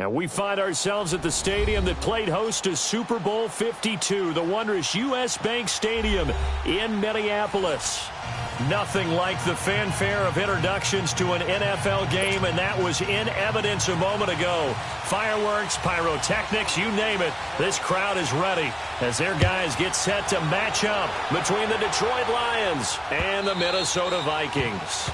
And we find ourselves at the stadium that played host to Super Bowl 52, the wondrous U.S. Bank Stadium in Minneapolis. Nothing like the fanfare of introductions to an NFL game, and that was in evidence a moment ago. Fireworks, pyrotechnics, you name it, this crowd is ready as their guys get set to match up between the Detroit Lions and the Minnesota Vikings.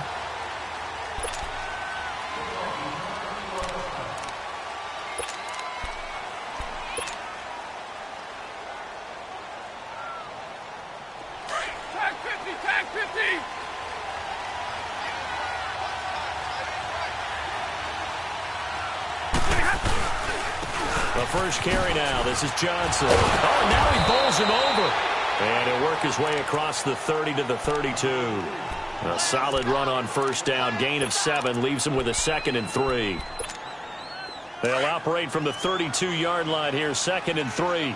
First carry now. This is Johnson. Oh, now he bowls him over. And he'll work his way across the 30 to the 32. A solid run on first down. Gain of 7 leaves him with a 2nd and 3. They'll operate from the 32-yard line here. 2nd and 3.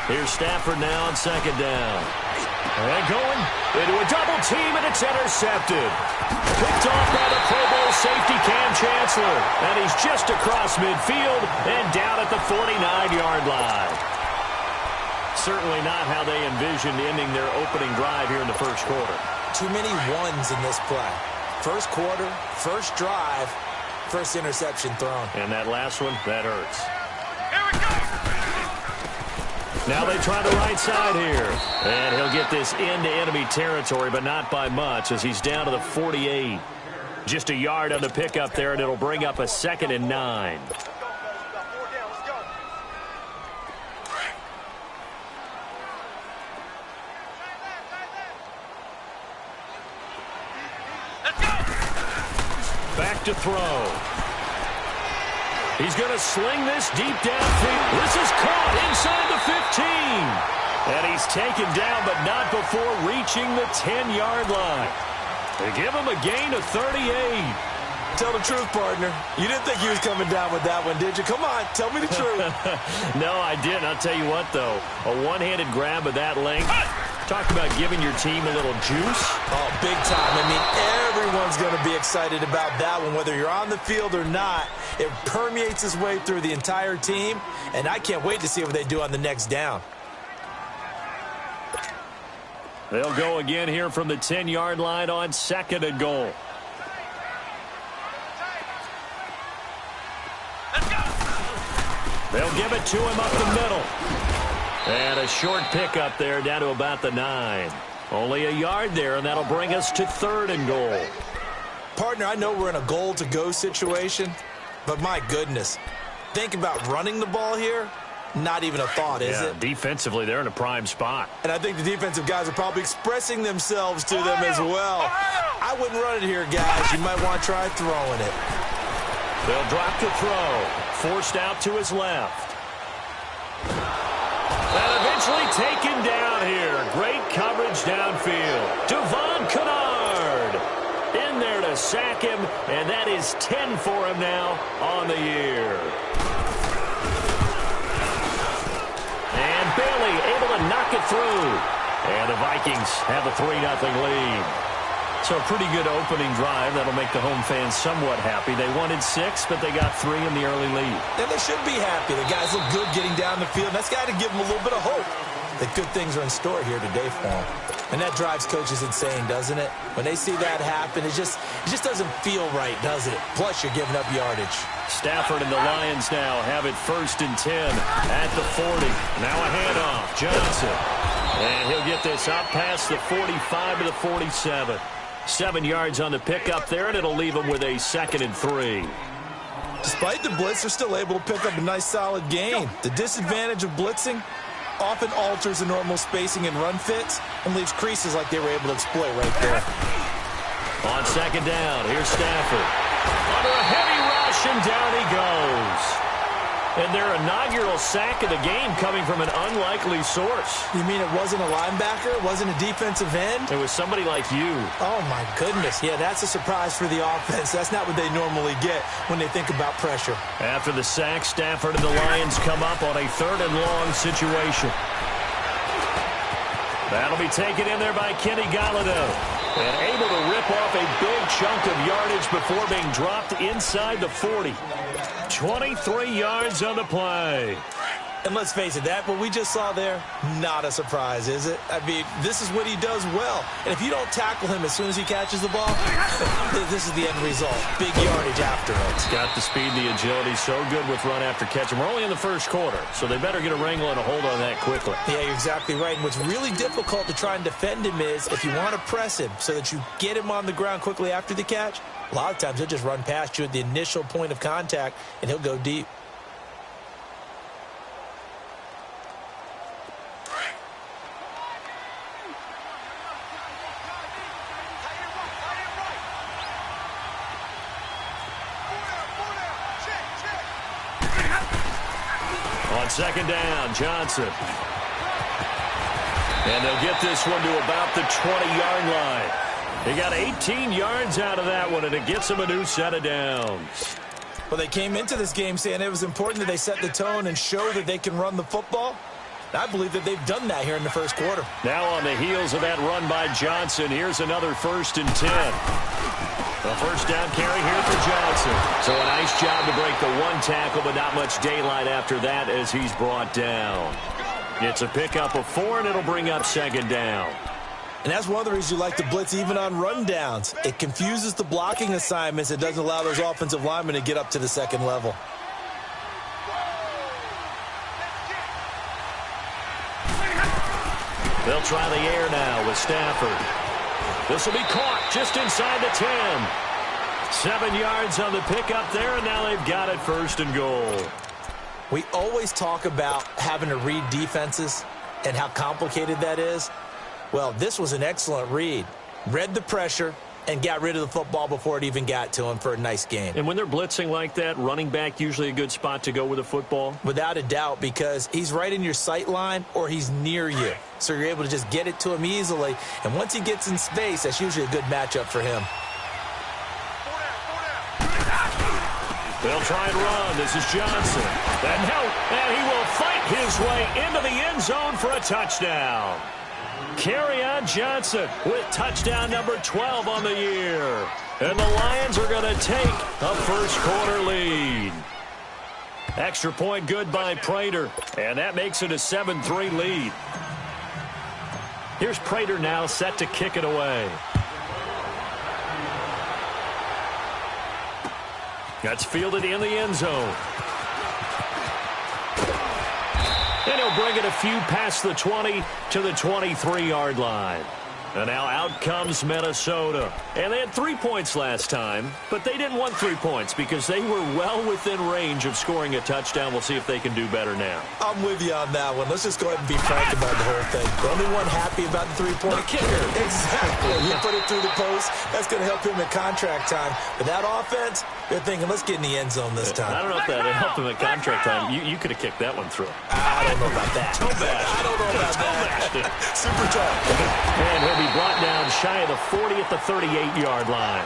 Here's Stafford now on 2nd down. And going into a double team, and it's intercepted. Picked off by the Pro Bowl safety Cam Chancellor. And he's just across midfield and down at the 49-yard line. Certainly not how they envisioned ending their opening drive here in the first quarter. Too many ones in this play. First quarter, first drive, first interception thrown. And that last one, that hurts. Now they try the right side here. And he'll get this into enemy territory, but not by much as he's down to the 48. Just a yard on the pickup there, and it'll bring up a 2nd and 9. Back to throw. He's going to sling this deep downfield. This is caught inside the 15. And he's taken down, but not before reaching the 10-yard line. They give him a gain of 38. Tell the truth, partner. You didn't think he was coming down with that one, did you? Come on, tell me the truth. No, I didn't. I'll tell you what, though. A one-handed grab of that length. Talk about giving your team a little juice. Oh, big time. I mean, everyone's going to be excited about that one, whether you're on the field or not. It permeates its way through the entire team, and I can't wait to see what they do on the next down. They'll go again here from the 10-yard line on 2nd and goal. They'll give it to him up the middle. And a short pickup there down to about the 9. Only a yard there, and that'll bring us to 3rd and goal. Partner, I know we're in a goal-to-go situation, but my goodness, think about running the ball here. Not even a thought, is it? Defensively, they're in a prime spot. And I think the defensive guys are probably expressing themselves to them as well. I wouldn't run it here, guys. You might want to try throwing it. They'll drop to throw. Forced out to his left. And eventually taken down here. Great coverage downfield. Devon Kennard in there to sack him, and that is 10 for him now on the year. And Bailey able to knock it through. And the Vikings have a 3-0 lead. So a pretty good opening drive. That'll make the home fans somewhat happy. They wanted 6, but they got 3 in the early lead. And they should be happy. The guys look good getting down the field. That's got to give them a little bit of hope that good things are in store here today for them. And that drives coaches insane, doesn't it? When they see that happen, it just doesn't feel right, does it? Plus, you're giving up yardage. Stafford and the Lions now have it 1st and 10 at the 40. Now a handoff. Johnson. And he'll get this up past the 45 to the 47. 7 yards on the pickup there, and it'll leave him with a 2nd and 3. Despite the blitz, they're still able to pick up a nice, solid gain. The disadvantage of blitzing often alters the normal spacing and run fits and leaves creases like they were able to exploit right there. On 2nd down, here's Stafford. Under a heavy rush, and down he goes. And their inaugural sack of the game coming from an unlikely source. You mean it wasn't a linebacker? It wasn't a defensive end? It was somebody like you. Oh, my goodness. Yeah, that's a surprise for the offense. That's not what they normally get when they think about pressure. After the sack, Stafford and the Lions come up on a 3rd and long situation. That'll be taken in there by Kenny Golladay. And able to rip off a big chunk of yardage before being dropped inside the 40. 23 yards on the play. And let's face it, what we just saw there, not a surprise, is it? I mean, this is what he does well. And if you don't tackle him as soon as he catches the ball, this is the end result. Big yardage after it. It's got the speed and the agility, so good with run after catch. And we're only in the first quarter, so they better get a wrangle and a hold on that quickly. Yeah, you're exactly right. And what's really difficult to try and defend him is if you want to press him so that you get him on the ground quickly after the catch, a lot of times he'll just run past you at the initial point of contact, and he'll go deep. On second down, Johnson. And they'll get this one to about the 20-yard line. They got 18 yards out of that one, and it gets them a new set of downs. Well, they came into this game saying it was important that they set the tone and show that they can run the football. I believe that they've done that here in the first quarter. Now on the heels of that run by Johnson, here's another 1st and 10. A first down carry here for Johnson. So a nice job to break the one tackle, but not much daylight after that as he's brought down. It's a pickup of 4, and it'll bring up second down. And that's one of the reasons you like to blitz even on rundowns. It confuses the blocking assignments. It doesn't allow those offensive linemen to get up to the second level. They'll try the air now with Stafford. This will be caught just inside the 10. 7 yards on the pickup there, and now they've got it 1st and goal. We always talk about having to read defenses and how complicated that is. Well, this was an excellent read. Read the pressure and got rid of the football before it even got to him for a nice gain. And when they're blitzing like that, running back usually a good spot to go with the football? Without a doubt, because he's right in your sight line or he's near you. So you're able to just get it to him easily. And once he gets in space, that's usually a good matchup for him. They'll try and run. This is Johnson. And he will fight his way into the end zone for a touchdown. Kerryon Johnson with touchdown number 12 on the year. And the Lions are going to take a first quarter lead. Extra point good by Prater. And that makes it a 7-3 lead. Here's Prater now set to kick it away. That's fielded in the end zone. And he'll bring it a few past the 20 to the 23-yard line. And now out comes Minnesota. And they had 3 points last time, but they didn't want 3 points because they were well within range of scoring a touchdown. We'll see if they can do better now. I'm with you on that one. Let's just go ahead and be frank about the whole thing. The only one happy about the three-point kicker. Exactly. He put it through the post. That's going to help him at contract time. But that offense, they're thinking, let's get in the end zone this time. I don't know if that helped him at contract time. You could have kicked that one through. I don't know about that. Toe bash. I don't know about that. Super tough. And he'll be brought down shy of the 40 at the 38-yard line.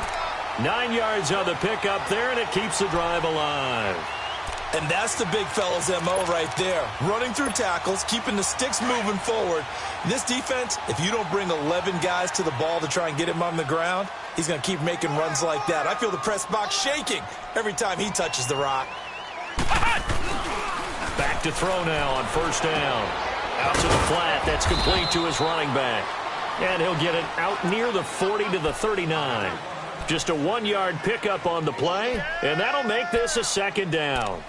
9 yards on the pickup there, and it keeps the drive alive. And that's the big fella's MO right there. Running through tackles, keeping the sticks moving forward. This defense, if you don't bring 11 guys to the ball to try and get him on the ground, he's going to keep making runs like that. I feel the press box shaking every time he touches the rock. Back to throw now on first down. Out to the flat. That's complete to his running back. And he'll get it out near the 40 to the 39. Just a 1-yard pickup on the play, and that'll make this a second down.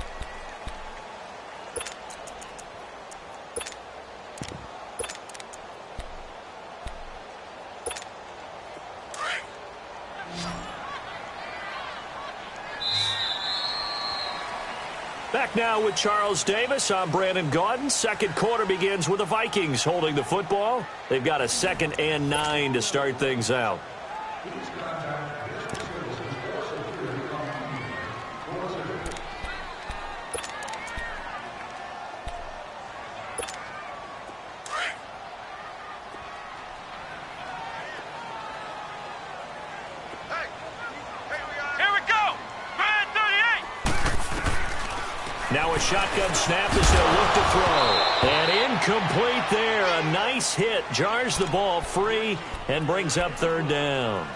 Back now with Charles Davis. I'm Brandon Gaudin. Second quarter begins with the Vikings holding the football. They've got a 2nd and 9 to start things out. Now a shotgun snap as they'll look to throw. And incomplete there. A nice hit. Jars the ball free and brings up third down.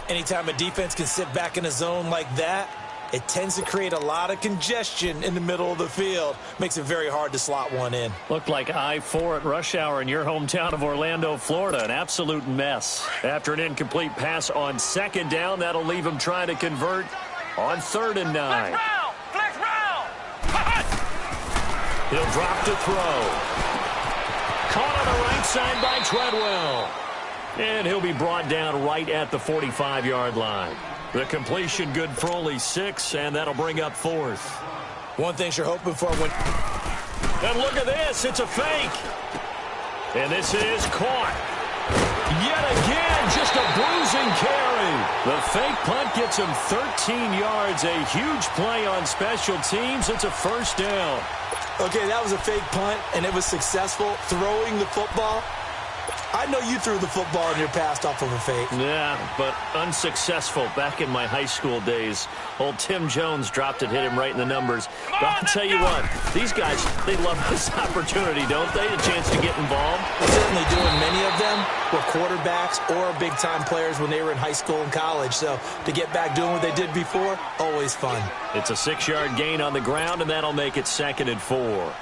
Anytime a defense can sit back in a zone like that, it tends to create a lot of congestion in the middle of the field. Makes it very hard to slot one in. Looked like I-4 at rush hour in your hometown of Orlando, Florida. An absolute mess. After an incomplete pass on second down, that'll leave him trying to convert on 3rd and 9. Flex round! He'll drop to throw. Caught on the right side by Treadwell. And he'll be brought down right at the 45-yard line. The completion good for only 6, and that'll bring up 4th. One thing you're hoping for when... And look at this. It's a fake. And this is caught. Yet again, just a bruising carry. The fake punt gets him 13 yards. A huge play on special teams. It's a first down. Okay, that was a fake punt, and it was successful throwing the football. I know you threw the football in your past off of a fake. Yeah, but unsuccessful back in my high school days. Old Tim Jones dropped it, hit him right in the numbers. But I'll tell you what, these guys, they love this opportunity, don't they? A chance to get involved. Certainly do, and many of them were quarterbacks or big-time players when they were in high school and college. So to get back doing what they did before, always fun. It's a 6-yard gain on the ground, and that'll make it 2nd and 4.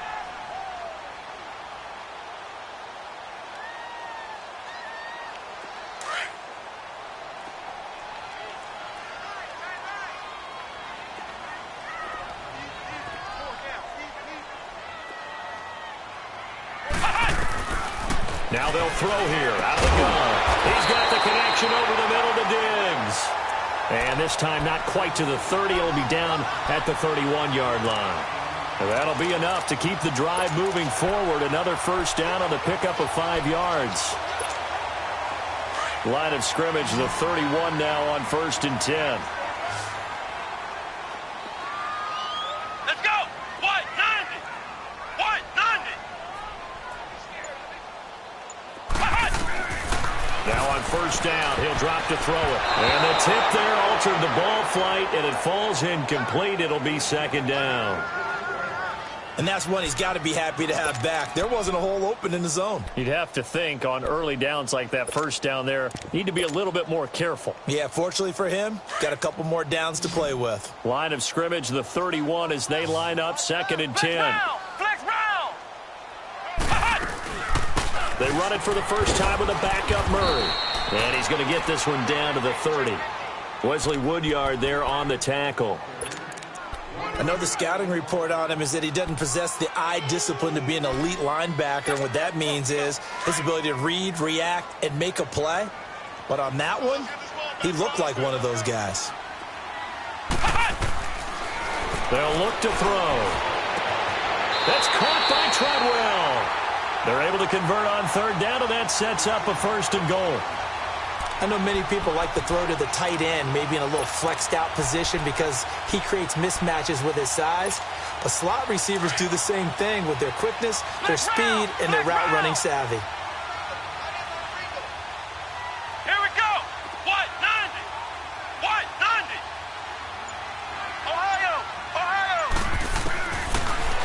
Now they'll throw here out of the gun. He's got the connection over the middle to Diggs. And this time not quite to the 30. It'll be down at the 31-yard line. And that'll be enough to keep the drive moving forward. Another first down on the pickup of 5 yards. Line of scrimmage, the 31 now on 1st and 10. First down, he'll drop to throw it. And the tip there altered the ball flight, and it falls incomplete. It'll be 2nd down. And that's one he's got to be happy to have back. There wasn't a hole open in the zone. You'd have to think on early downs like that first down there, need to be a little bit more careful. Yeah, fortunately for him, got a couple more downs to play with. Line of scrimmage, the 31 as they line up, 2nd and 10. Flex round! They run it for the first time with a backup Murray. And he's going to get this one down to the 30. Wesley Woodyard there on the tackle. I know the scouting report on him is that he doesn't possess the eye discipline to be an elite linebacker. And what that means is his ability to read, react, and make a play. But on that one, he looked like one of those guys. They'll look to throw. That's caught by Treadwell. They're able to convert on 3rd down, and that sets up a 1st and goal. I know many people like to throw to the tight end, maybe in a little flexed out position because he creates mismatches with his size. But slot receivers do the same thing with their quickness, their speed, and their route running savvy. Here we go! What? 90! What? 90! Ohio!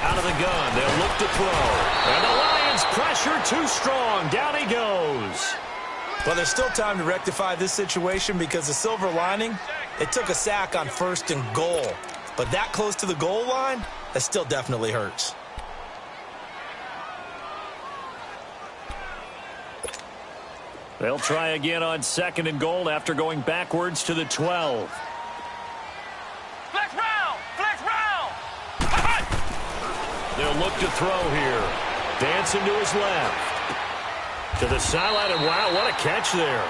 Out of the gun, they'll look to throw. And the Lions pressure too strong. Down he goes. Well, there's still time to rectify this situation because the silver lining, it took a sack on 1st and goal. But that close to the goal line, that still definitely hurts. They'll try again on 2nd and goal after going backwards to the 12. Flex round! Flex round! They'll look to throw here. Dancing to his left. To the sideline, and wow, what a catch there.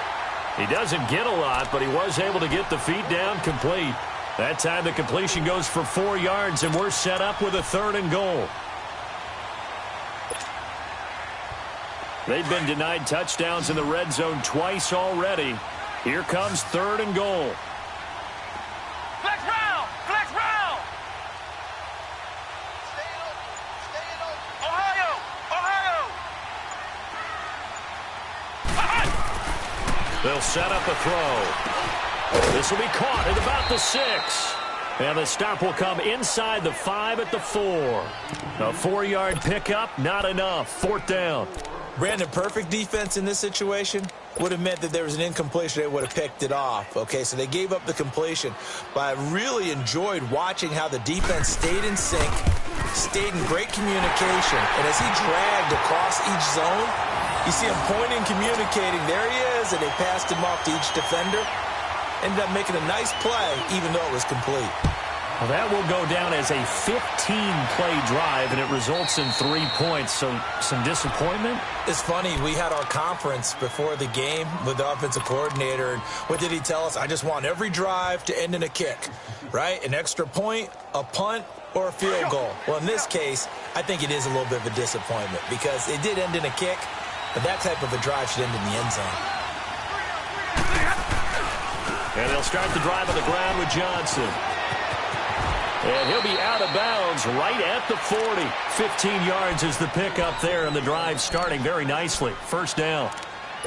He doesn't get a lot, but he was able to get the feet down complete. That time the completion goes for 4 yards, and we're set up with a 3rd and goal. They've been denied touchdowns in the red zone twice already. Here comes 3rd and goal. Flex round! Flex round! Ohio! They'll set up a throw. This will be caught at about the 6. And the stop will come inside the 5 at the 4. A 4-yard pickup, not enough. 4th down. Brandon, perfect defense in this situation would have meant that there was an incompletion. They would have picked it off. Okay, so they gave up the completion. But I really enjoyed watching how the defense stayed in sync, stayed in great communication. And as he dragged across each zone, you see him pointing, communicating. There he is, and they passed him off to each defender. Ended up making a nice play, even though it was complete. Well, that will go down as a 15-play drive, and it results in 3 points. So some disappointment? It's funny. We had our conference before the game with the offensive coordinator. And what did he tell us? I just want every drive to end in a kick, right? An extra point, a punt, or a field goal. Well, in this case, I think it is a little bit of a disappointment because it did end in a kick, but that type of a drive should end in the end zone. And they'll start the drive on the ground with Johnson. And he'll be out of bounds right at the 40. 15 yards is the pickup there, and the drive starting very nicely. 1st down.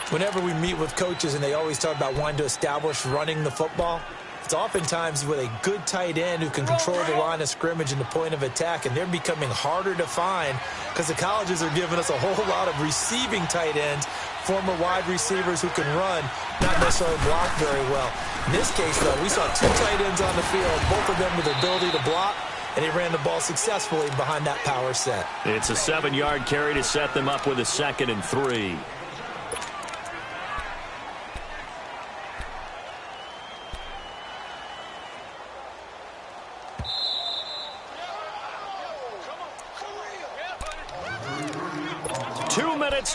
Whenever we meet with coaches and they always talk about wanting to establish running the football, it's oftentimes with a good tight end who can control the line of scrimmage and the point of attack, and they're becoming harder to find because the colleges are giving us a whole lot of receiving tight ends, former wide receivers who can run, not necessarily block very well. In this case, though, we saw 2 tight ends on the field, both of them with the ability to block, and they ran the ball successfully behind that power set. It's a 7-yard carry to set them up with a 2nd and 3.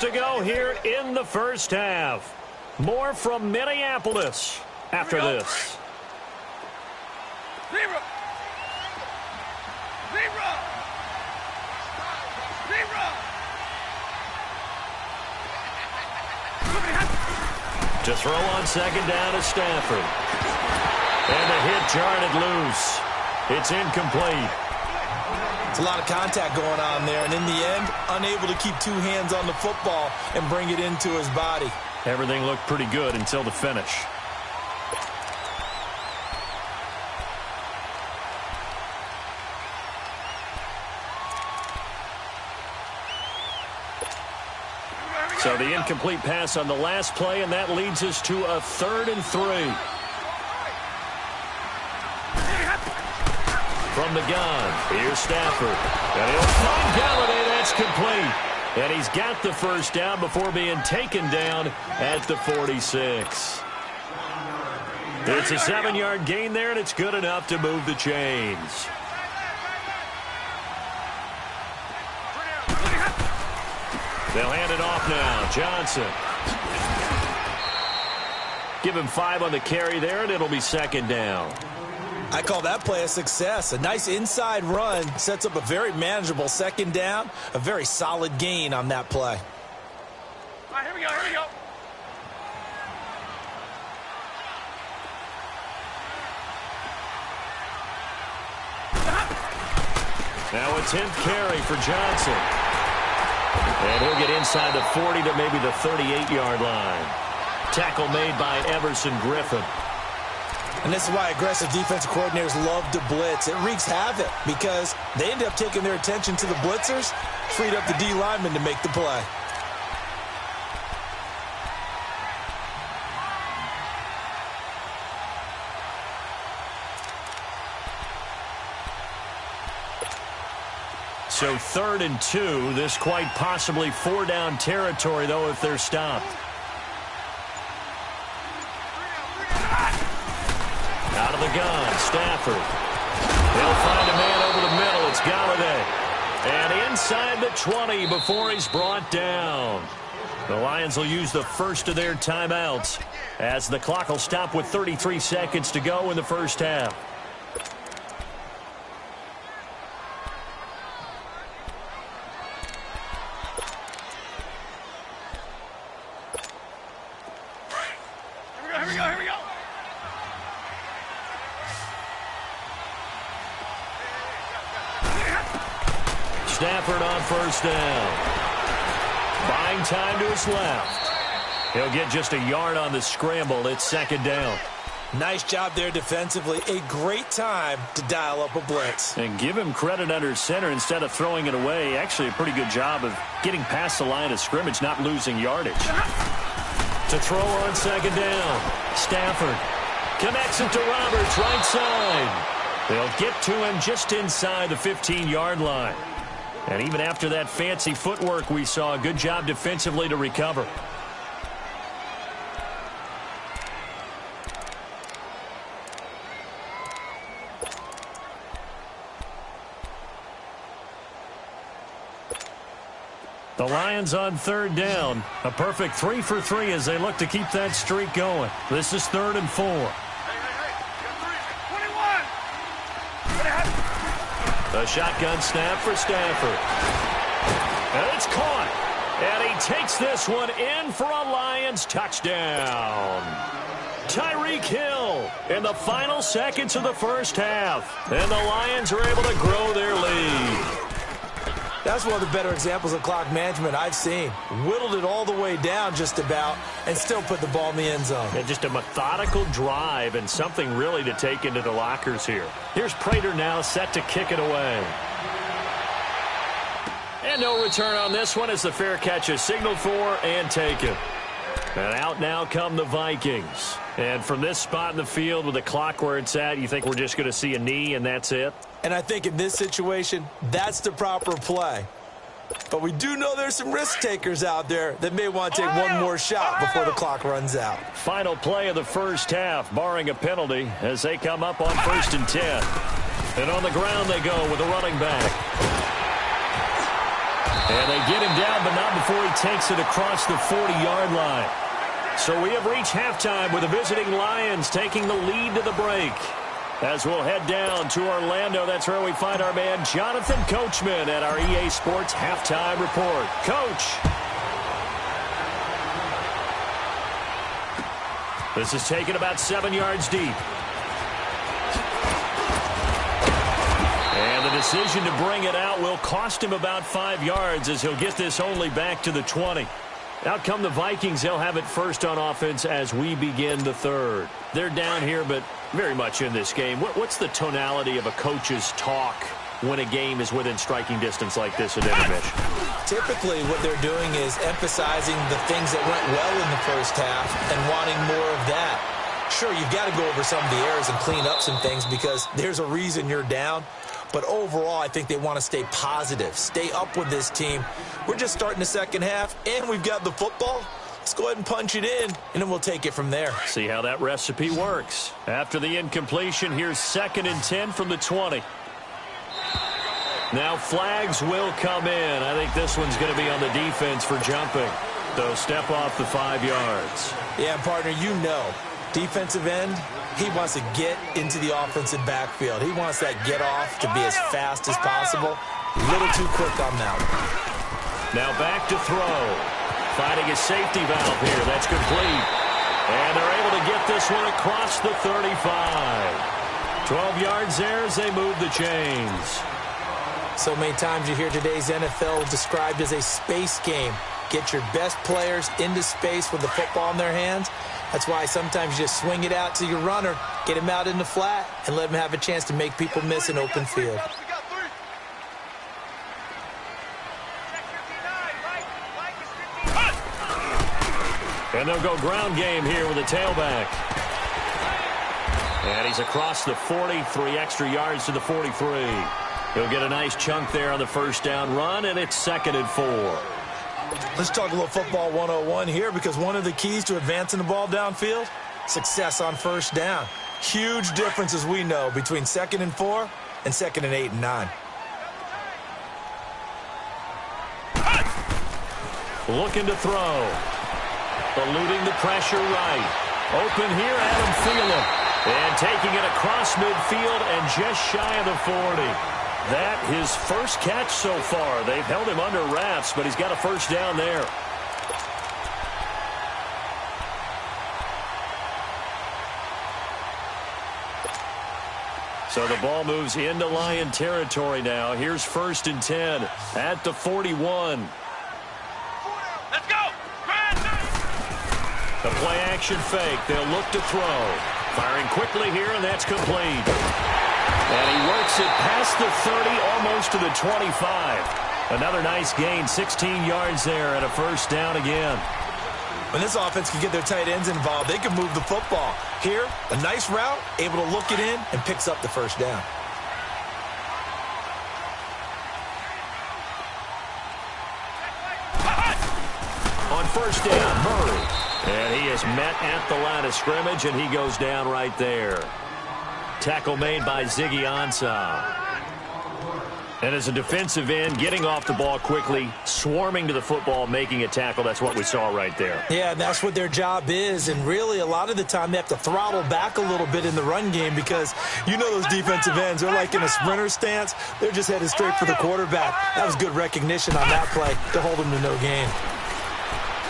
To go here in the 1st half. More from Minneapolis after this. To throw on 2nd down to Stafford. And the hit jarred it loose. It's incomplete. It's a lot of contact going on there, and in the end, unable to keep 2 hands on the football and bring it into his body. Everything looked pretty good until the finish. So the incomplete pass on the last play, and that leads us to a 3rd and 3. From the gun, here's Stafford. And he'll find Galladay. That's complete. And he's got the 1st down before being taken down at the 46. It's a 7-yard gain there, and it's good enough to move the chains. They'll hand it off now. Johnson. Give him 5 on the carry there, and it'll be 2nd down. I call that play a success. A nice inside run sets up a very manageable 2nd down. A very solid gain on that play. All right, here we go, here we go. Now a 10th carry for Johnson. And he'll get inside the 40 to maybe the 38-yard line. Tackle made by Everson Griffin. And this is why aggressive defensive coordinators love to blitz. It wreaks havoc because they end up taking their attention to the blitzers, freed up the D lineman to make the play. So 3rd and 2. This quite possibly 4-down territory, though, if they're stopped. Out of the gun, Stafford. He'll find a man over the middle. It's Galladay. And inside the 20 before he's brought down. The Lions will use the first of their timeouts as the clock will stop with 33 seconds to go in the 1st half. Here we go. Stafford on 1st down. Buying time to his left. He'll get just a yard on the scramble. It's 2nd down. Nice job there defensively. A great time to dial up a blitz. And give him credit under center instead of throwing it away. Actually, a pretty good job of getting past the line of scrimmage, not losing yardage. To throw on second down. Stafford connects it to Roberts, right side. They'll get to him just inside the 15-yard line. And even after that fancy footwork we saw, a good job defensively to recover. The Lions on third down. A perfect 3 for 3 as they look to keep that streak going. This is 3rd and 4. A shotgun snap for Stafford. And it's caught. And he takes this one in for a Lions touchdown. Tyreek Hill in the final seconds of the first half. And the Lions are able to grow their lead. That's one of the better examples of clock management I've seen. Whittled it all the way down just about and still put the ball in the end zone. Yeah, just a methodical drive and something really to take into the lockers here. Here's Prater now set to kick it away. And no return on this one as the fair catch is signaled for and taken. And out now come the Vikings. And from this spot in the field with the clock where it's at, you think we're just going to see a knee and that's it? And I think in this situation, that's the proper play. But we do know there's some risk takers out there that may want to take one more shot before the clock runs out. Final play of the first half, barring a penalty, as they come up on 1st and 10. And on the ground they go with a running back. And they get him down, but not before he takes it across the 40-yard line. So we have reached halftime with the visiting Lions taking the lead to the break. As we'll head down to Orlando, that's where we find our man Jonathan Coachman at our EA Sports Halftime Report. Coach. This is taken about 7 yards deep. And the decision to bring it out will cost him about 5 yards as he'll get this only back to the 20. Out come the Vikings. They'll have it first on offense as we begin the third. They're down here, but very much in this game. What's the tonality of a coach's talk when a game is within striking distance like this at intermission? Typically, what they're doing is emphasizing the things that went well in the first half and wanting more of that. Sure, you've got to go over some of the errors and clean up some things because there's a reason you're down. But overall, I think they want to stay positive, stay up with this team. We're just starting the second half, and we've got the football. Let's go ahead and punch it in, and then we'll take it from there. See how that recipe works. After the incompletion, here's 2nd and 10 from the 20. Now flags will come in. I think this one's going to be on the defense for jumping. So step off the 5 yards. Yeah, partner, you know, defensive end, he wants to get into the offensive backfield. He wants that get off to be as fast as possible. A little too quick on that one. Now back to throw. Finding a safety valve here. That's complete. And they're able to get this one across the 35. 12 yards there as they move the chains. So many times you hear today's NFL described as a space game. Get your best players into space with the football in their hands. That's why sometimes you just swing it out to your runner, get him out in the flat, and let him have a chance to make people miss an open field. And they'll go ground game here with a tailback. And he's across the 40, 3 extra yards to the 43. He'll get a nice chunk there on the first down run, and it's 2nd and 4. Let's talk a little football 101 here because one of the keys to advancing the ball downfield, success on first down. Huge difference, as we know, between 2nd and 4 and 2nd and 8 and 9. Looking to throw. Eluding the pressure right. Open here, Adam Thielen. And taking it across midfield and just shy of the 40. That his first catch so far. They've held him under wraps, but he's got a first down there. So the ball moves into Lion territory now. Here's 1st and 10 at the 41. Let's go! The play action fake. They'll look to throw. Firing quickly here, and that's complete. And he works it past the 30, almost to the 25. Another nice gain, 16 yards there, and a first down again. When this offense can get their tight ends involved, they can move the football. Here, a nice route, able to look it in, and picks up the first down. On first down, Murray. And he is met at the line of scrimmage, and he goes down right there. Tackle made by Ziggy Ansah. And as a defensive end, getting off the ball quickly, swarming to the football, making a tackle, that's what we saw right there. Yeah, that's what their job is. And really, a lot of the time, they have to throttle back a little bit in the run game because you know those defensive ends, they're like in a sprinter stance. They're just headed straight for the quarterback. That was good recognition on that play to hold him to no gain.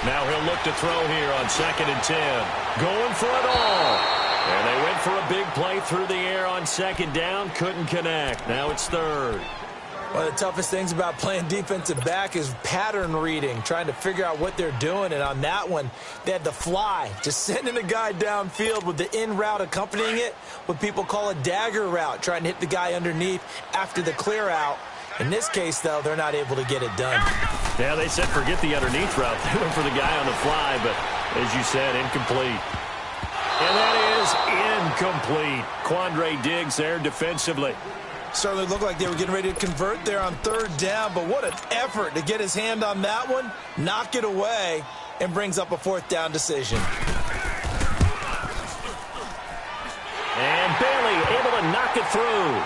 Now he'll look to throw here on 2nd and 10. Going for it all. And they went for a big play through the air on 2nd down. Couldn't connect. Now it's 3rd. One of the toughest things about playing defensive back is pattern reading, trying to figure out what they're doing. And on that one, they had to fly, just sending a guy downfield with the in route accompanying it, what people call a dagger route, trying to hit the guy underneath after the clear out. In this case, though, they're not able to get it done. Yeah, they said forget the underneath route. They went for the guy on the fly, but as you said, incomplete. And that is incomplete. Quandre Diggs there defensively. Certainly looked like they were getting ready to convert there on 3rd down, but what an effort to get his hand on that one, knock it away, and brings up a 4th down decision. And Bailey able to knock it through.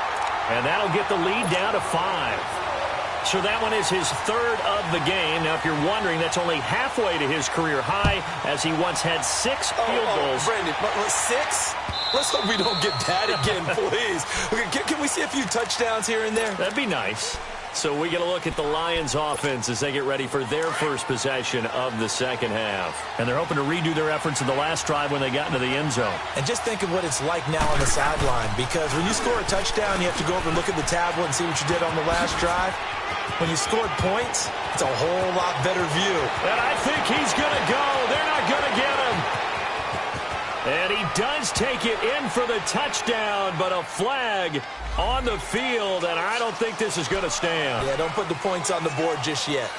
And that'll get the lead down to 5. So that one is his 3rd of the game. Now, if you're wondering, that's only halfway to his career high, as he once had 6 field goals. Brandon, 6? Let's hope we don't get that again, please. Okay, can we see a few touchdowns here and there? That'd be nice. So we get a look at the Lions offense as they get ready for their first possession of the second half. And they're hoping to redo their efforts in the last drive when they got into the end zone. And just think of what it's like now on the sideline, because when you score a touchdown, you have to go over and look at the tablet and see what you did on the last drive. When you scored points, it's a whole lot better view. And I think he's going to go. They're not going to get him. And he does take it in for the touchdown, but a flag on the field, and I don't think this is going to stand. Yeah, don't put the points on the board just yet.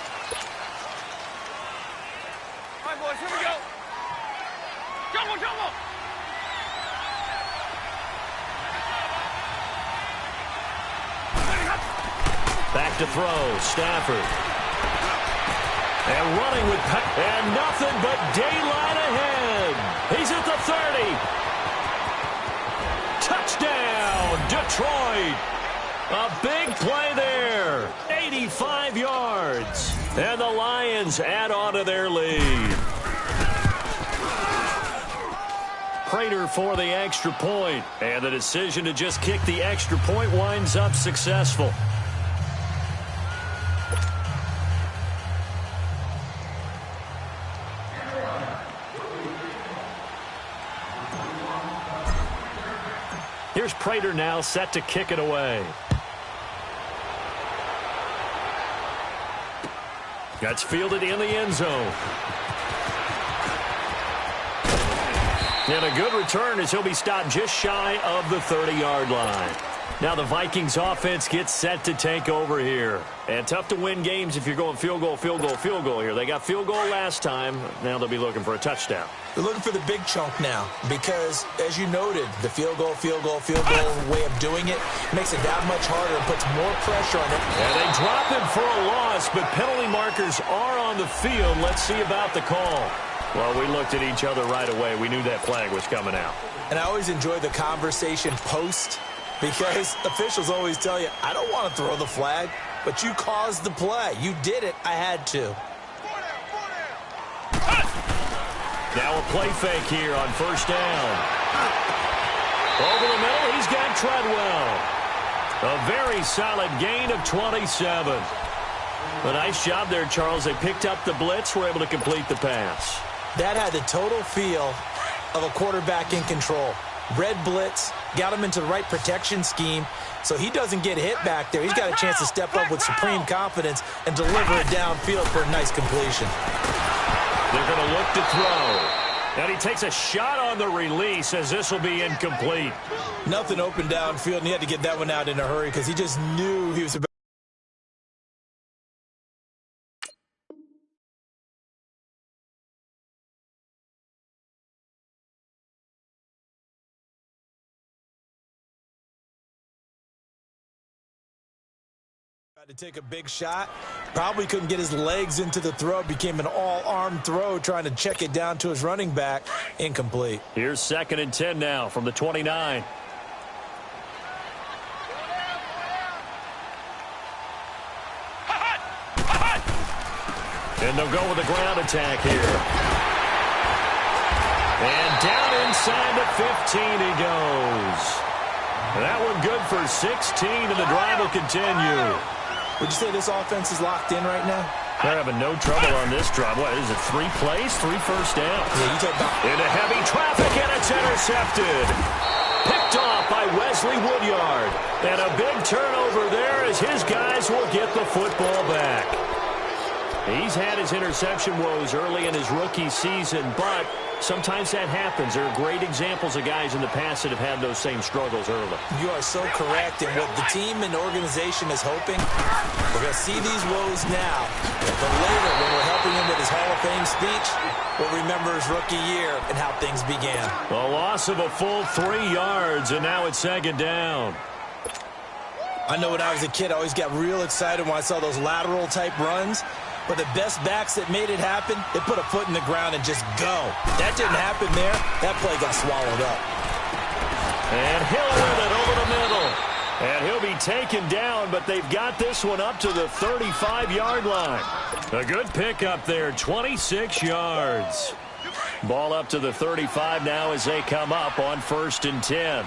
All right, boys, here we go. Jumbo, jumbo. Back to throw, Stafford. And running with and nothing but daylight ahead. He's at the 30. Touchdown, Detroit. A big play there. 85 yards. And the Lions add on to their lead. Prater for the extra point. And the decision to just kick the extra point winds up successful. Here's Prater now set to kick it away. That's fielded in the end zone. And a good return as he'll be stopped just shy of the 30-yard line. Now the Vikings offense gets set to take over here. And tough to win games if you're going field goal, field goal, field goal here. They got field goal last time. Now they'll be looking for a touchdown. They're looking for the big chunk now because, as you noted, the field goal way of doing it makes it that much harder and puts more pressure on it. And they drop him for a loss, but penalty markers are on the field. Let's see about the call. Well, we looked at each other right away. We knew that flag was coming out. And I always enjoy the conversation post because officials always tell you, I don't want to throw the flag, but you caused the play. You did it. I had to. Now a play fake here on first down. Over the middle, he's got Treadwell. A very solid gain of 27. A nice job there, Charles. They picked up the blitz, were able to complete the pass. That had the total feel of a quarterback in control. Red blitz, got him into the right protection scheme, so he doesn't get hit back there. He's got a chance to step up with supreme confidence and deliver it downfield for a nice completion. They're going to look to throw. And he takes a shot on the release as this will be incomplete. Nothing open downfield, and he had to get that one out in a hurry because he just knew he was about to take a big shot. Probably couldn't get his legs into the throw. Became an all-arm throw trying to check it down to his running back. Incomplete. Here's 2nd and 10 now from the 29. And they'll go with a ground attack here. And down inside the 15 he goes. That one good for 16, and the drive will continue. Would you say this offense is locked in right now? They're having no trouble on this drive. What is it, 3 plays, 3 first downs? Yeah, you talk about into heavy traffic, and it's intercepted. Picked off by Wesley Woodyard. And a big turnover there as his guys will get the football back. He's had his interception woes early in his rookie season, but sometimes that happens. There are great examples of guys in the past that have had those same struggles early. You are so correct. And what the team and organization is hoping, we're going to see these woes now. But later, when we're helping him with his Hall of Fame speech, we'll remember his rookie year and how things began. A loss of a full 3 yards, and now it's 2nd down. I know when I was a kid, I always got real excited when I saw those lateral-type runs. But the best backs that made it happen, they put a foot in the ground and just go. That didn't happen there. That play got swallowed up. And Hill with it over the middle. And he'll be taken down, but they've got this one up to the 35-yard line. A good pickup there, 26 yards. Ball up to the 35 now as they come up on 1st and 10.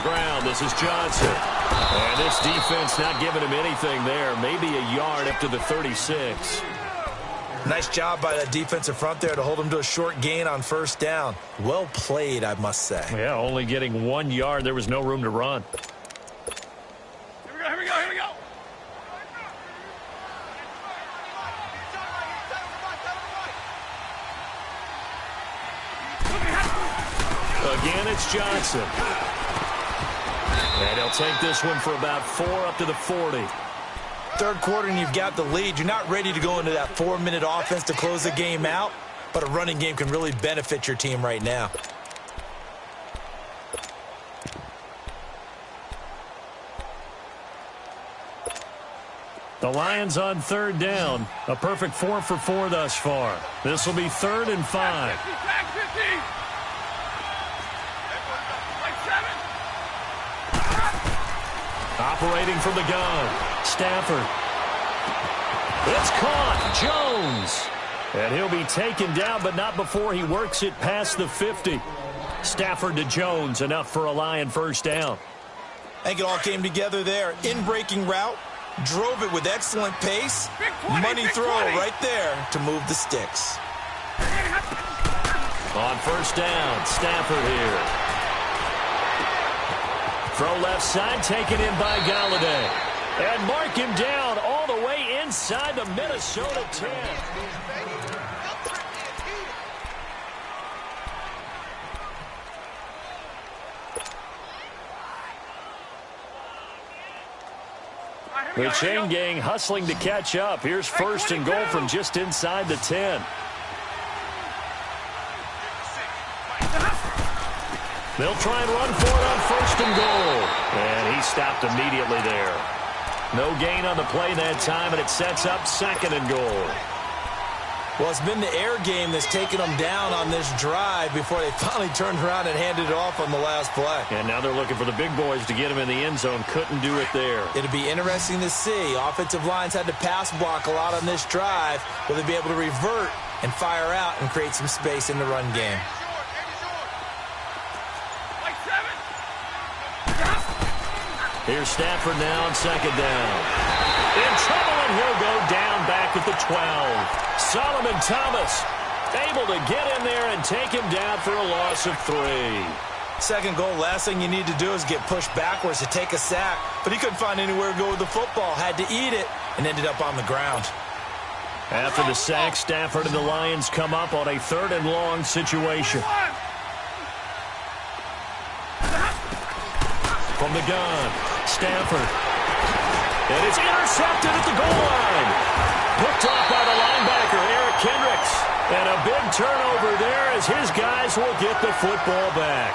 Ground. This is Johnson. And this defense not giving him anything there. Maybe a yard up to the 36. Nice job by that defensive front there to hold him to a short gain on 1st down. Well played, I must say. Yeah, only getting 1 yard. There was no room to run. Here we go. Again, it's Johnson. And he'll take this one for about 4 up to the 40. 3rd quarter and you've got the lead. You're not ready to go into that 4-minute offense to close the game out, but a running game can really benefit your team right now. The Lions on 3rd down. A perfect 4 for 4 thus far. This will be 3rd and 5. Operating from the gun, Stafford. It's caught, Jones. And he'll be taken down, but not before he works it past the 50. Stafford to Jones, enough for a Lion 1st down. I think it all came together there. In-breaking route, drove it with excellent pace. Money throw right there to move the sticks. On 1st down, Stafford here. Throw left side, taken in by Galladay. And mark him down all the way inside the Minnesota 10. The chain gang hustling to catch up. Here's 1st and goal from just inside the 10. They'll try and run for it on 1st and goal. And he stopped immediately there. No gain on the play that time, and it sets up 2nd and goal. Well, it's been the air game that's taken them down on this drive before they finally turned around and handed it off on the last play. And now they're looking for the big boys to get him in the end zone. Couldn't do it there. It'll be interesting to see. Offensive lines had to pass block a lot on this drive. Will they be able to revert and fire out and create some space in the run game? Here's Stafford now on 2nd down. In trouble, and he'll go down back at the 12. Solomon Thomas able to get in there and take him down for a loss of 3. Second goal, last thing you need to do is get pushed backwards to take a sack. But he couldn't find anywhere to go with the football. Had to eat it and ended up on the ground. After the sack, Stafford and the Lions come up on a 3rd and long situation. From the gun, Stafford. And it's intercepted at the goal line. Picked off by the linebacker, Eric Kendricks. And a big turnover there as his guys will get the football back.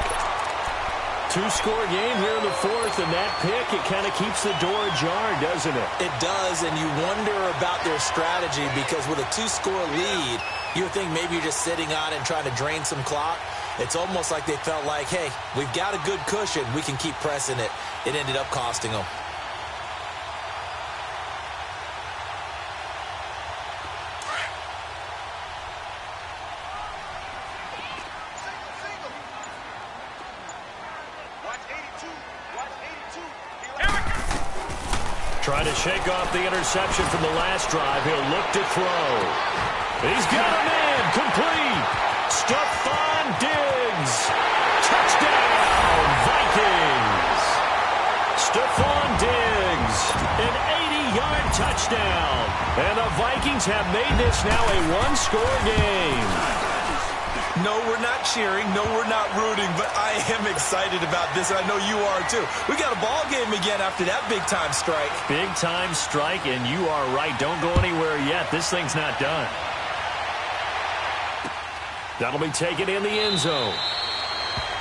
2-score game here in the 4th, and that pick, it kind of keeps the door ajar, doesn't it? It does, and you wonder about their strategy because with a 2-score lead, you think maybe you're just sitting on it and trying to drain some clock. It's almost like they felt like, hey, we've got a good cushion. We can keep pressing it. It ended up costing them. Trying to shake off the interception from the last drive. He'll look to throw. He's got a man. Complete. Stephon Diggs. Touchdown, Vikings. Stephon Diggs. An 80-yard touchdown. And the Vikings have made this now a 1-score game. No, we're not cheering. No, we're not rooting. But I am excited about this, and I know you are too. We got a ball game again after that big-time strike. Big-time strike, and you are right. Don't go anywhere yet. This thing's not done. That'll be taken in the end zone.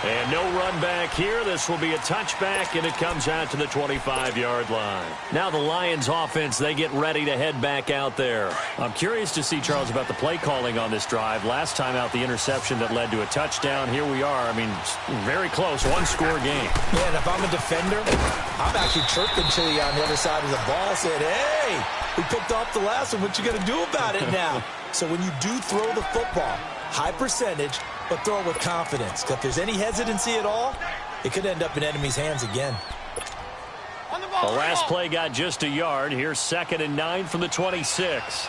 And no run back here. This will be a touchback, and it comes out to the 25-yard line. Now the Lions offense, they get ready to head back out there. I'm curious to see, Charles, about the play calling on this drive. Last time out, the interception that led to a touchdown. Here we are. I mean, very close, 1-score game. Yeah, and if I'm a defender, I'm actually chirping to you on the other side of the ball, saying, hey, we picked off the last one. What you going to do about it now? So when you do throw the football, high percentage, but throw it with confidence. Because if there's any hesitancy at all, it could end up in enemy's hands again. The last play got just a yard. Here's 2nd and 9 from the 26.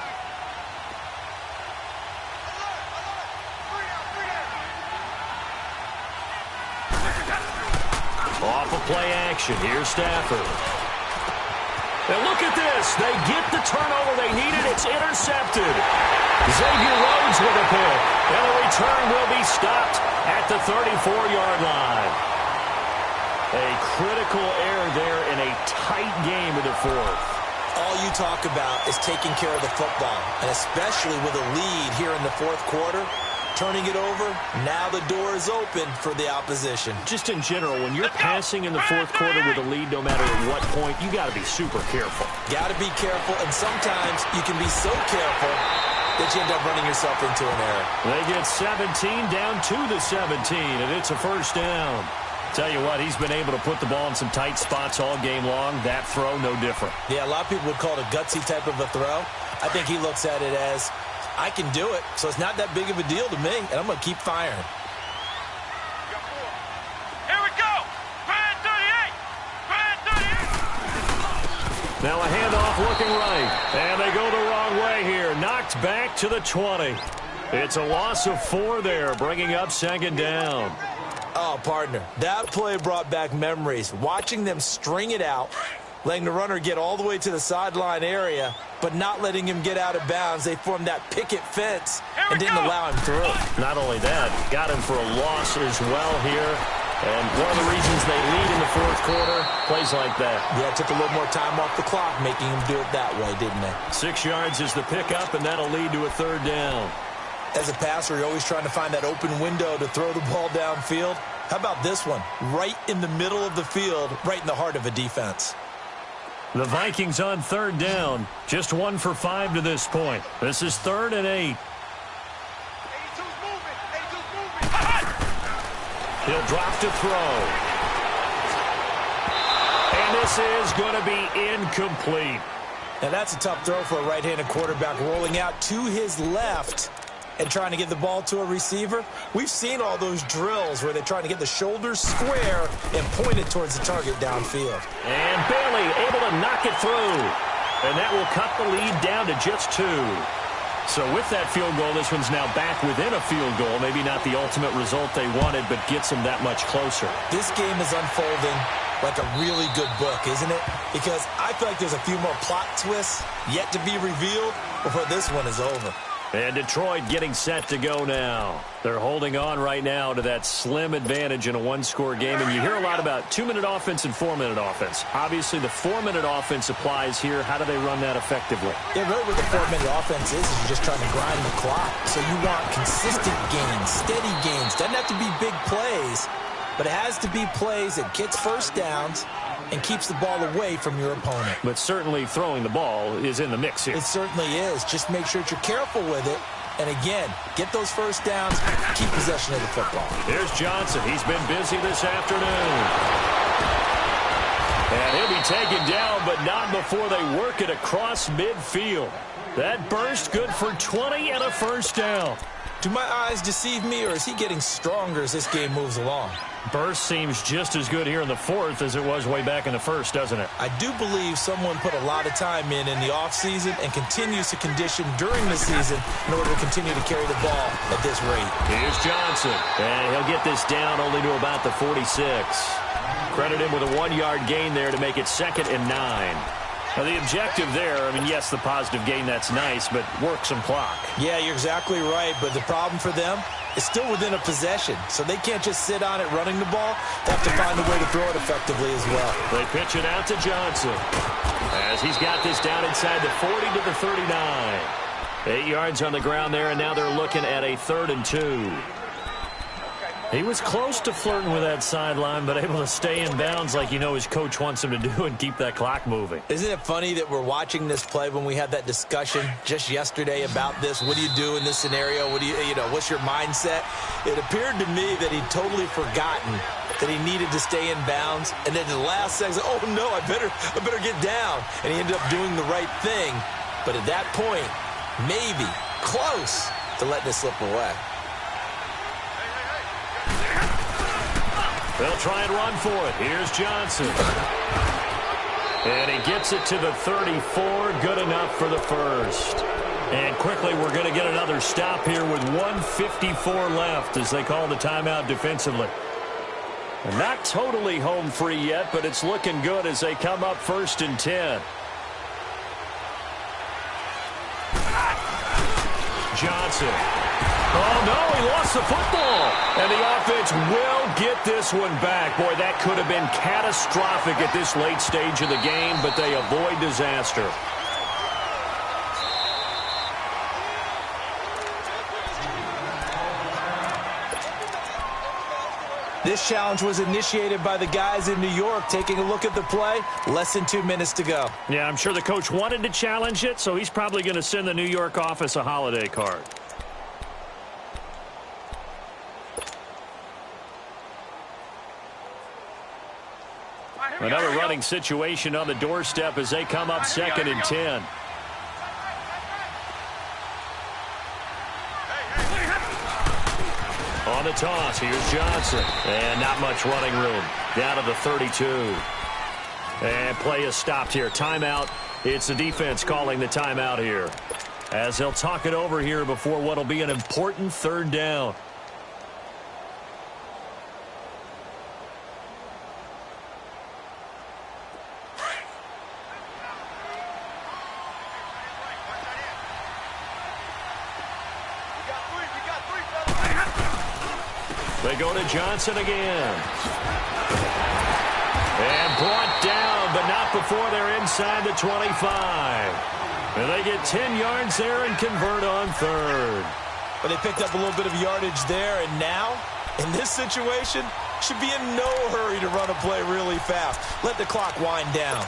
Off of play action. Here's Stafford. And look at this. They get the turnover they needed. It's intercepted. Xavier Rhodes with a pick. And the return will be stopped at the 34-yard line. A critical error there in a tight game in the 4th. All you talk about is taking care of the football, and especially with a lead here in the 4th quarter, turning it over, now the door is open for the opposition. Just in general, when you're passing in the 4th quarter with a lead, no matter at what point, you got to be super careful. Got to be careful, and sometimes you can be so careful that you end up running yourself into an error. They get 17 down to the 17, and it's a 1st down. Tell you what, he's been able to put the ball in some tight spots all game long. That throw, no different. Yeah, a lot of people would call it a gutsy type of a throw. I think he looks at it as, I can do it, so it's not that big of a deal to me, and I'm going to keep firing. Here we go! Brand 38! Brand 38! Now a handoff looking right, and they go the wrong way here. Knocked back to the 20. It's a loss of 4 there, bringing up 2nd down. Oh, partner, that play brought back memories. Watching them string it out, letting the runner get all the way to the sideline area, but not letting him get out of bounds. They formed that picket fence and didn't allow him through. Not only that, got him for a loss as well here. And one of the reasons they lead in the 4th quarter, plays like that. Yeah, it took a little more time off the clock, making him do it that way, didn't they? 6 yards is the pickup, and that'll lead to a 3rd down. As a passer, you're always trying to find that open window to throw the ball downfield. How about this one? Right in the middle of the field, right in the heart of a defense. The Vikings on 3rd down. Just 1 for 5 to this point. This is 3rd and 8. He'll drop to throw. And this is going to be incomplete. Now that's a tough throw for a right-handed quarterback, rolling out to his left and trying to get the ball to a receiver. We've seen all those drills where they're trying to get the shoulders square and point it towards the target downfield. And Bailey able to knock it through. And that will cut the lead down to just 2. So with that field goal, this one's now back within a field goal. Maybe not the ultimate result they wanted, but gets them that much closer. This game is unfolding like a really good book, isn't it? Because I feel like there's a few more plot twists yet to be revealed before this one is over. And Detroit getting set to go now. They're holding on right now to that slim advantage in a one-score game. And you hear a lot about 2-minute offense and 4-minute offense. Obviously, the 4-minute offense applies here. How do they run that effectively? Yeah, really what the 4-minute offense is you're just trying to grind the clock. So you want consistent gains, steady gains. Doesn't have to be big plays, but it has to be plays that gets first downs and keeps the ball away from your opponent. But certainly throwing the ball is in the mix here. It certainly is. Just make sure that you're careful with it. And again, get those first downs, keep possession of the football. Here's Johnson. He's been busy this afternoon. And he'll be taken down, but not before they work it across midfield. That burst good for 20 and a first down. Do my eyes deceive me, or is he getting stronger as this game moves along? Burst seems just as good here in the fourth as it was way back in the first, doesn't it? I do believe someone put a lot of time in the offseason and continues to condition during the season in order to continue to carry the ball at this rate. Here's Johnson, and he'll get this down only to about the 46. Credit him with a 1-yard gain there to make it 2nd and 9. Now, the objective there, I mean, yes, the positive gain, that's nice, but work some clock. Yeah, you're exactly right, but the problem for them is still within a possession, so they can't just sit on it running the ball. They have to find a way to throw it effectively as well. They pitch it out to Johnson as he's got this down inside the 40 to the 39. 8 yards on the ground there, and now they're looking at a 3rd and 2. He was close to flirting with that sideline, but able to stay in bounds like you know his coach wants him to do and keep that clock moving. Isn't it funny that we're watching this play when we had that discussion just yesterday about this? What do you do in this scenario? What do you know, what's your mindset? It appeared to me that he'd totally forgotten that he needed to stay in bounds, and then the last second, oh no, I better get down. And he ended up doing the right thing. But at that point, maybe close to letting it slip away. They'll try and run for it. Here's Johnson. And he gets it to the 34. Good enough for the first. And quickly, we're going to get another stop here with 1:54 left as they call the timeout defensively. And not totally home free yet, but it's looking good as they come up 1st and 10. Johnson. Oh, no, he lost the football. And the offense will get this one back. Boy, that could have been catastrophic at this late stage of the game, but they avoid disaster. This challenge was initiated by the guys in New York. Taking a look at the play, less than 2 minutes to go. Yeah, I'm sure the coach wanted to challenge it, so he's probably going to send the New York office a holiday card. Another running situation on the doorstep as they come up 2nd and 10. On the toss, here's Johnson. And not much running room. Down to the 32. And play is stopped here. Timeout. It's the defense calling the timeout here, as they'll talk it over here before what will be an important 3rd down. They go to Johnson again. And brought down, but not before they're inside the 25. And they get 10 yards there and convert on 3rd. But they picked up a little bit of yardage there, and now, in this situation, should be in no hurry to run a play really fast. Let the clock wind down.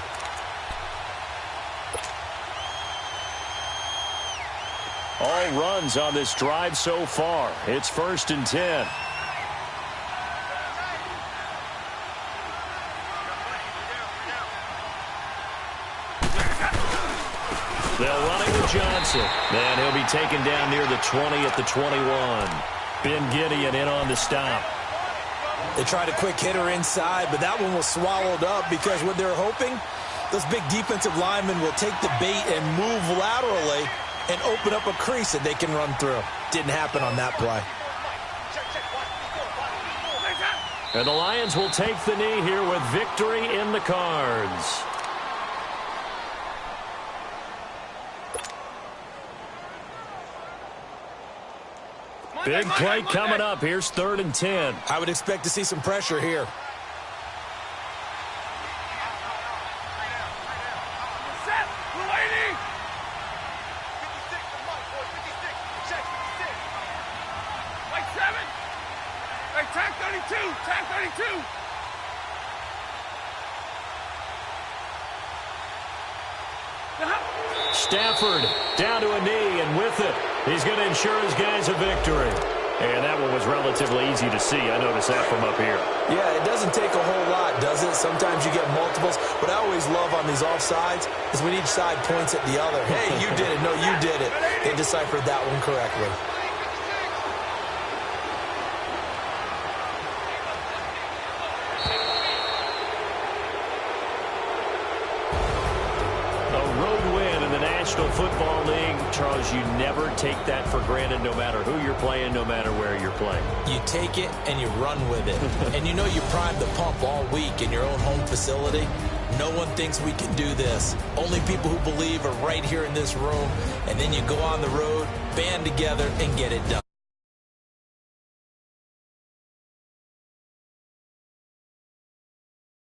All runs on this drive so far. It's 1st and 10. They'll run it with Johnson. And he'll be taken down near the 20 at the 21. Ben Gideon in on the stop. They tried a quick hitter inside, but that one was swallowed up because what they're hoping, those big defensive linemen will take the bait and move laterally and open up a crease that they can run through. Didn't happen on that play. And the Lions will take the knee here with victory in the cards. Big play coming up. Here's 3rd and 10. I would expect to see some pressure here. Stafford down to a knee, and with it, he's going to ensure his guys a victory. And that one was relatively easy to see. I noticed that from up here. Yeah, it doesn't take a whole lot, does it? Sometimes you get multiples. What I always love on these offsides is when each side points at the other. Hey, you did it. No, you did it. They deciphered that one correctly. National Football League, Charles, you never take that for granted no matter who you're playing, no matter where you're playing. You take it and you run with it. And you know you primed the pump all week in your own home facility. No one thinks we can do this. Only people who believe are right here in this room. And then you go on the road, band together, and get it done.